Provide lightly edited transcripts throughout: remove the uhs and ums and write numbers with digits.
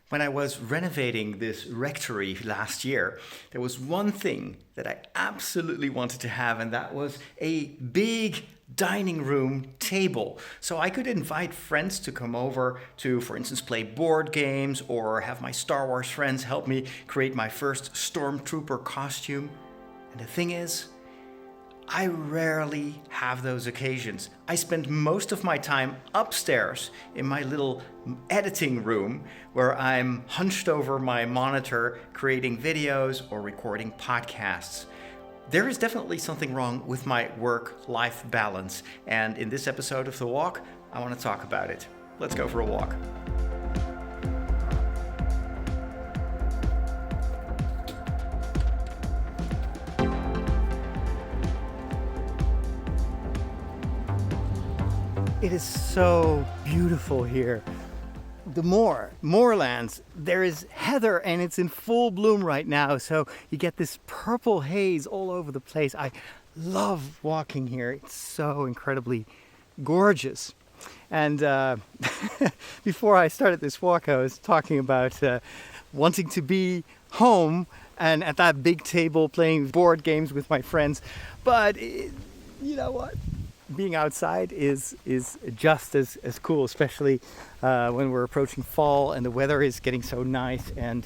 When I was renovating this rectory last year, there was one thing that I absolutely wanted to have, and that was a big dining room table. So I could invite friends to come over to, for instance, play board games or have my Star Wars friends help me create my first Stormtrooper costume. And the thing is, I rarely have those occasions. I spend most of my time upstairs in my little editing room where I'm hunched over my monitor creating videos or recording podcasts. There is definitely something wrong with my work-life balance, and in this episode of The Walk, I want to talk about it. Let's go for a walk. It is so beautiful here. The moorlands, there is heather and it's in full bloom right now, so you get this purple haze all over the place. I love walking here. It's so incredibly gorgeous. And before I started this walk, I was talking about wanting to be home and at that big table playing board games with my friends. But you know what? Being outside is just as cool, especially when we're approaching fall and the weather is getting so nice and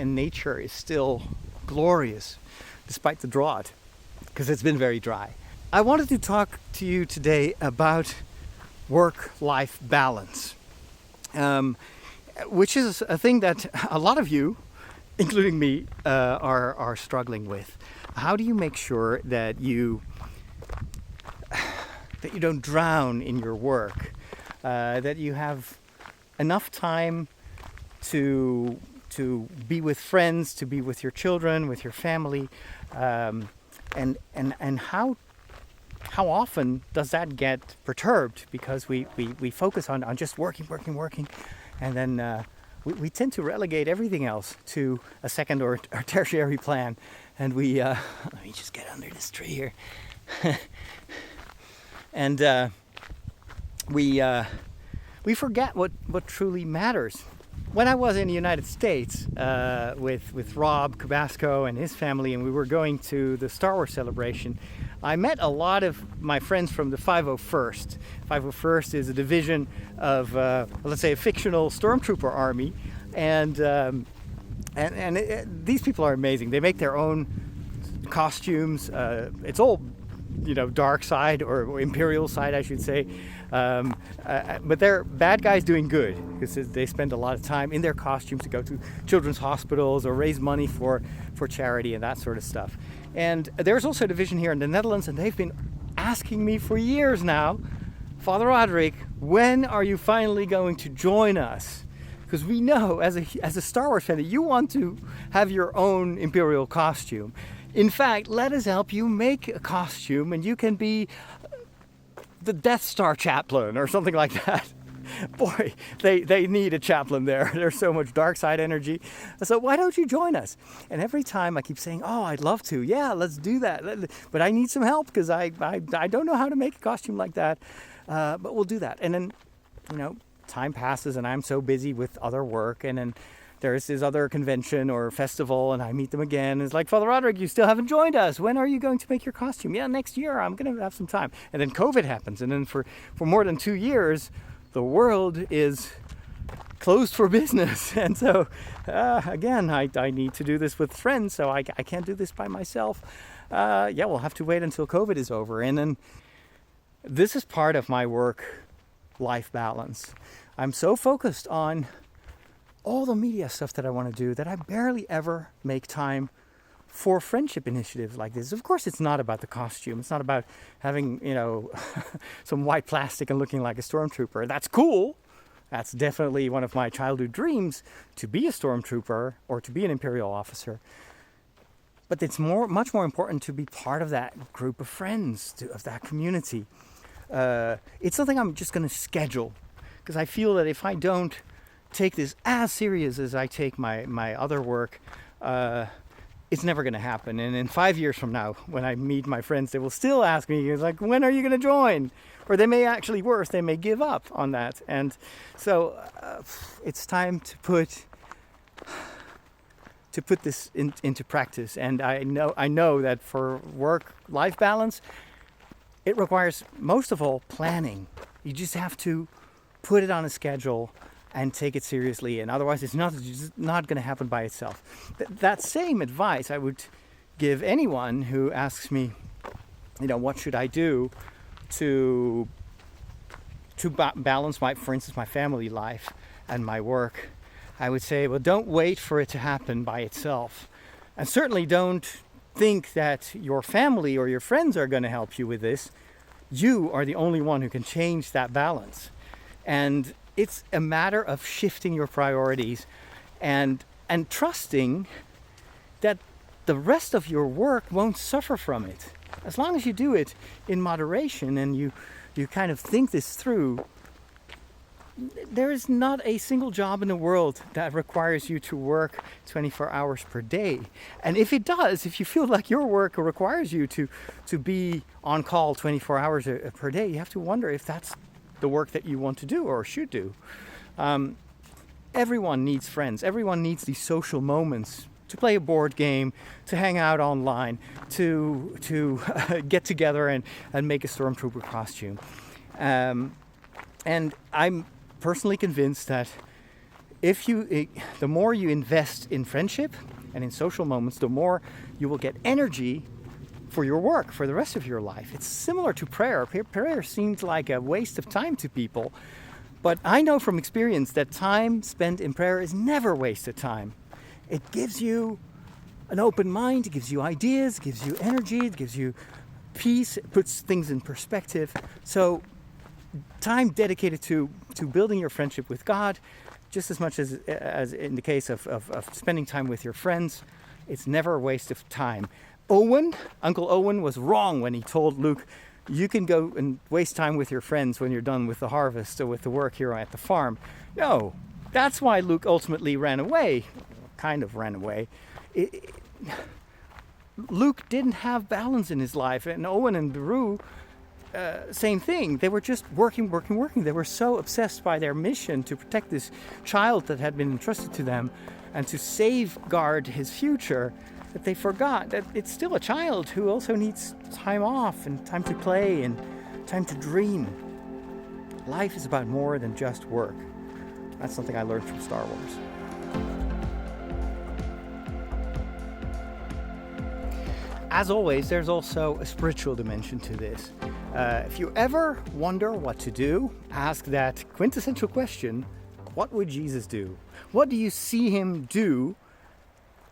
nature is still glorious despite the drought, because it's been very dry. I wanted to talk to you today about work-life balance, which is a thing that a lot of you, including me, are struggling with. How do you make sure that you don't drown in your work, that you have enough time to be with friends, to be with your children, with your family, and how often does that get perturbed because we focus on just working, and then we tend to relegate everything else to a second or tertiary plan, and we let me just get under this tree here. And we forget what truly matters. When I was in the United States with Rob Cabasco and his family, and we were going to the Star Wars celebration, I met a lot of my friends from the 501st. 501st is a division of, let's say, a fictional stormtrooper army, and these people are amazing. They make their own costumes. It's all, dark side or imperial side, I should say. But they're bad guys doing good because they spend a lot of time in their costumes to go to children's hospitals or raise money for charity and that sort of stuff. And there's also a division here in the Netherlands, and they've been asking me for years now, Father Roderick, when are you finally going to join us? Because we know as a Star Wars fan that you want to have your own imperial costume. In fact, let us help you make a costume and you can be the Death Star chaplain or something like that. Boy, they need a chaplain there. There's so much dark side energy. So why don't you join us? And every time I keep saying, oh, I'd love to. Yeah, let's do that. But I need some help because I don't know how to make a costume like that. But we'll do that. And then, time passes and I'm so busy with other work. And then there's this other convention or festival and I meet them again. It's like, Father Roderick, you still haven't joined us. When are you going to make your costume? Yeah, next year. I'm going to have some time. And then COVID happens. And then for more than 2 years, the world is closed for business. And so, again, I need to do this with friends. So I can't do this by myself. We'll have to wait until COVID is over. And then this is part of my work-life balance. I'm so focused on all the media stuff that I want to do that I barely ever make time for friendship initiatives like this. Of course, it's not about the costume. It's not about having, some white plastic and looking like a stormtrooper. That's cool. That's definitely one of my childhood dreams, to be a stormtrooper or to be an imperial officer. But it's much more important to be part of that group of friends, of that community. It's something I'm just going to schedule, because I feel that if I don't take this as serious as I take my other work, it's never going to happen. And in 5 years from now, when I meet my friends, they will still ask me, like, when are you going to join? Or they may actually, worse, they may give up on that. And so it's time to put this into practice. And I know that for work-life balance, it requires, most of all, planning. You just have to put it on a schedule and take it seriously, and otherwise it's not going to happen by itself. That same advice I would give anyone who asks me, what should I do to balance for instance, my family life and my work. I would say, well, don't wait for it to happen by itself, and certainly don't think that your family or your friends are going to help you with this. You are the only one who can change that balance, and it's a matter of shifting your priorities and trusting that the rest of your work won't suffer from it. As long as you do it in moderation and you kind of think this through, there is not a single job in the world that requires you to work 24 hours per day. And if it does, if you feel like your work requires you to be on call 24 hours per day, you have to wonder if that's the work that you want to do or should do. Everyone needs friends. Everyone needs these social moments to play a board game, to hang out online, to get together and make a stormtrooper costume. And I'm personally convinced that the more you invest in friendship and in social moments, the more you will get energy for your work, for the rest of your life. It's similar to prayer. Prayer seems like a waste of time to people, but I know from experience that time spent in prayer is never wasted time. It gives you an open mind, it gives you ideas, it gives you energy, it gives you peace, it puts things in perspective. So time dedicated to building your friendship with God, just as much as in the case of spending time with your friends, it's never a waste of time. Uncle Owen was wrong when he told Luke, you can go and waste time with your friends when you're done with the harvest or with the work here at the farm. No, that's why Luke ultimately ran away, kind of ran away. Luke didn't have balance in his life, and Owen and Beru, same thing. They were just working. They were so obsessed by their mission to protect this child that had been entrusted to them and to safeguard his future, that they forgot that it's still a child who also needs time off and time to play and time to dream. Life is about more than just work. That's something I learned from Star Wars. As always, there's also a spiritual dimension to this. If you ever wonder what to do, ask that quintessential question, what would Jesus do? What do you see him do?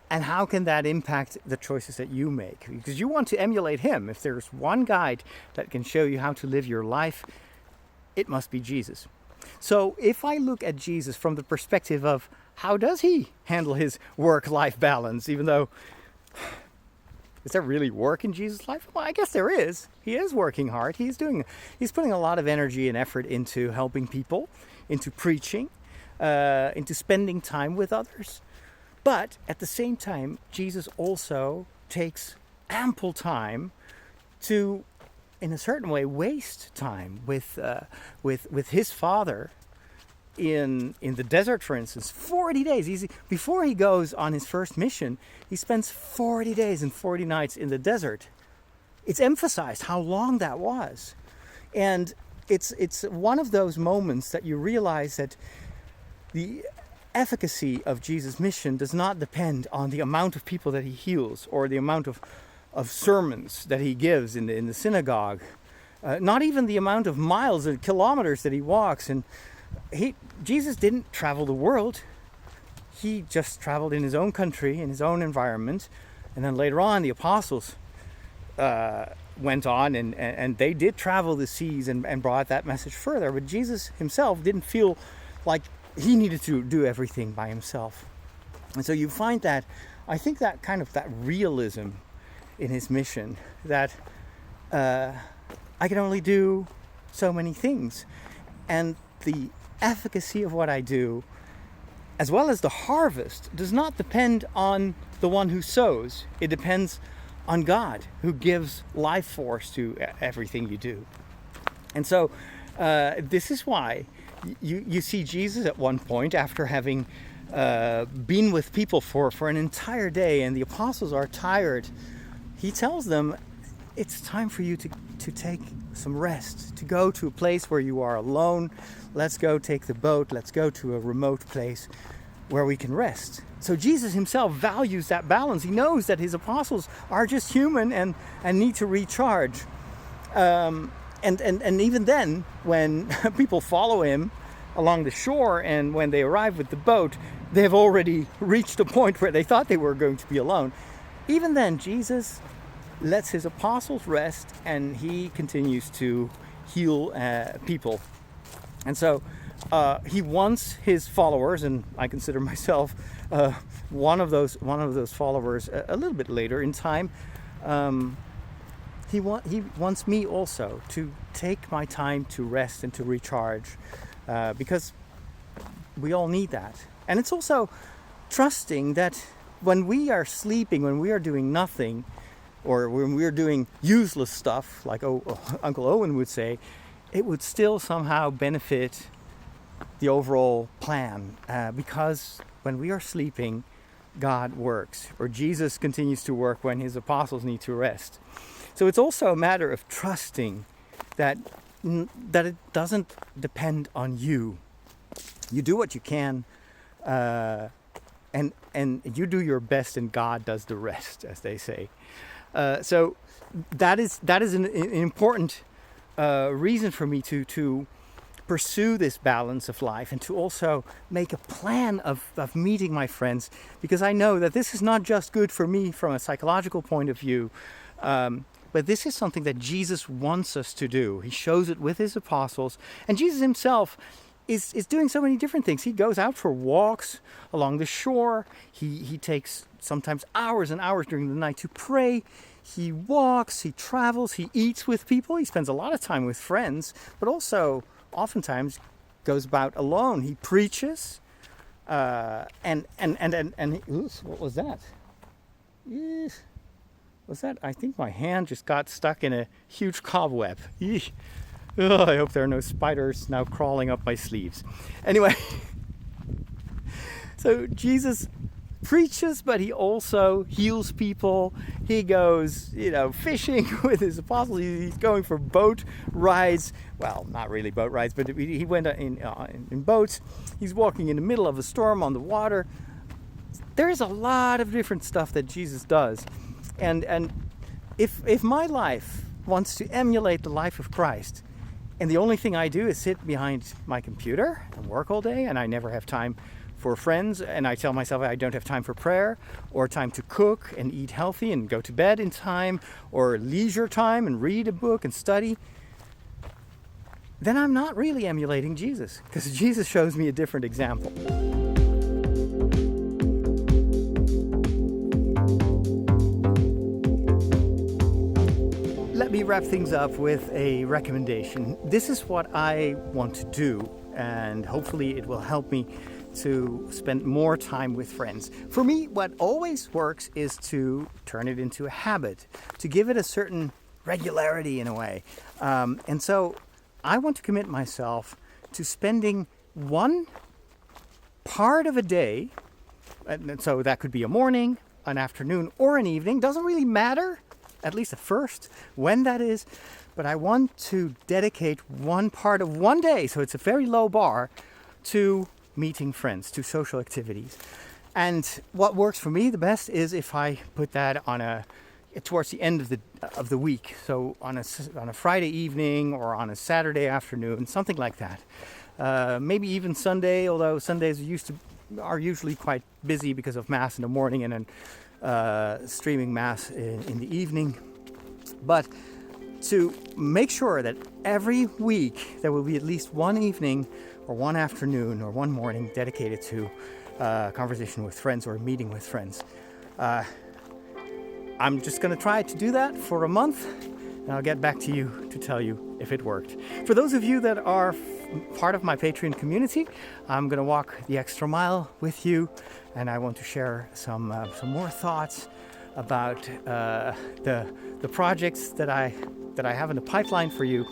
And how can that impact the choices that you make? Because you want to emulate him. If there's one guide that can show you how to live your life, it must be Jesus. So if I look at Jesus from the perspective of how does he handle his work-life balance, even though, is there really work in Jesus' life? Well, I guess there is. He is working hard. He's putting a lot of energy and effort into helping people, into preaching, into spending time with others. But at the same time, Jesus also takes ample time to, in a certain way, waste time with his Father in the desert, for instance. 40 days. Before he goes on his first mission, he spends 40 days and 40 nights in the desert. It's emphasized how long that was. And it's one of those moments that you realize that the efficacy of Jesus' mission does not depend on the amount of people that he heals or the amount of sermons that he gives in the synagogue, not even the amount of miles and kilometers that he walks. And Jesus didn't travel the world. He just traveled in his own country, in his own environment. And then later on, the apostles went on and they did travel the seas and brought that message further. But Jesus himself didn't feel like he needed to do everything by himself. And so you find that, I think that kind of that realism in his mission, that I can only do so many things. And the efficacy of what I do as well as the harvest, does not depend on the one who sows. It depends on God, who gives life force to everything you do. And so this is why you see Jesus at one point, after having been with people for an entire day, and the apostles are tired, he tells them, it's time for you to take some rest, to go to a place where you are alone. Let's go take the boat. Let's go to a remote place where we can rest. So Jesus himself values that balance. He knows that his apostles are just human and need to recharge. And even then, when people follow him along the shore and when they arrive with the boat, they've already reached a point where they thought they were going to be alone. Even then, Jesus lets his apostles rest, and he continues to heal people. And so he wants his followers, and I consider myself one of those followers a little bit later in time. He wants me also to take my time to rest and to recharge, because we all need that. And it's also trusting that when we are sleeping, when we are doing nothing, or when we're doing useless stuff, like Uncle Owen would say, it would still somehow benefit the overall plan, because when we are sleeping, God works, or Jesus continues to work when his apostles need to rest. So it's also a matter of trusting that it doesn't depend on you. You do what you can, and you do your best, and God does the rest, as they say. So that is an important reason for me to pursue this balance of life, and to also make a plan of meeting my friends, because I know that this is not just good for me from a psychological point of view, but this is something that Jesus wants us to do. He shows it with his apostles, and Jesus himself is doing so many different things. He goes out for walks along the shore. He takes sometimes hours and hours during the night to pray. He walks, he travels, he eats with people. He spends a lot of time with friends, but also oftentimes goes about alone. He preaches, and what was that? Was that? I think my hand just got stuck in a huge cobweb. Oh, I hope there are no spiders now crawling up my sleeves. Anyway, so Jesus preaches, but he also heals people. He goes, fishing with his apostles. He's going for boat rides. Well, not really boat rides, but he went in boats. He's walking in the middle of a storm on the water. There's a lot of different stuff that Jesus does. And if my life wants to emulate the life of Christ, and the only thing I do is sit behind my computer and work all day, and I never have time for friends, and I tell myself I don't have time for prayer, or time to cook and eat healthy and go to bed in time, or leisure time and read a book and study, then I'm not really emulating Jesus, because Jesus shows me a different example. Let me wrap things up with a recommendation. This is what I want to do, and hopefully it will help me to spend more time with friends. For me, what always works is to turn it into a habit, to give it a certain regularity in a way. And so I want to commit myself to spending one part of a day, and so that could be a morning, an afternoon, or an evening, doesn't really matter, at least at first, when that is, but I want to dedicate one part of one day, so it's a very low bar, to meeting friends, to social activities. And what works for me the best is if I put that towards the end of the week, so on a Friday evening or on a Saturday afternoon, something like that. Maybe even Sunday, although Sundays are usually quite busy because of Mass in the morning and then streaming Mass in the evening. But to make sure that every week there will be at least one evening or one afternoon or one morning dedicated to conversation with friends or meeting with friends. I'm just going to try to do that for a month, and I'll get back to you to tell you if it worked. For those of you that are part of my Patreon community. I'm going to walk the extra mile with you, and I want to share some more thoughts about the projects that I have in the pipeline for you.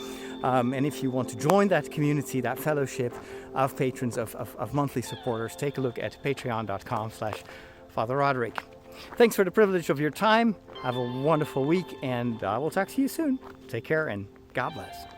And if you want to join that community, that fellowship of patrons, of monthly supporters, take a look at patreon.com/Father Roderick. Thanks for the privilege of your time. Have a wonderful week, and I will talk to you soon. Take care, and God bless.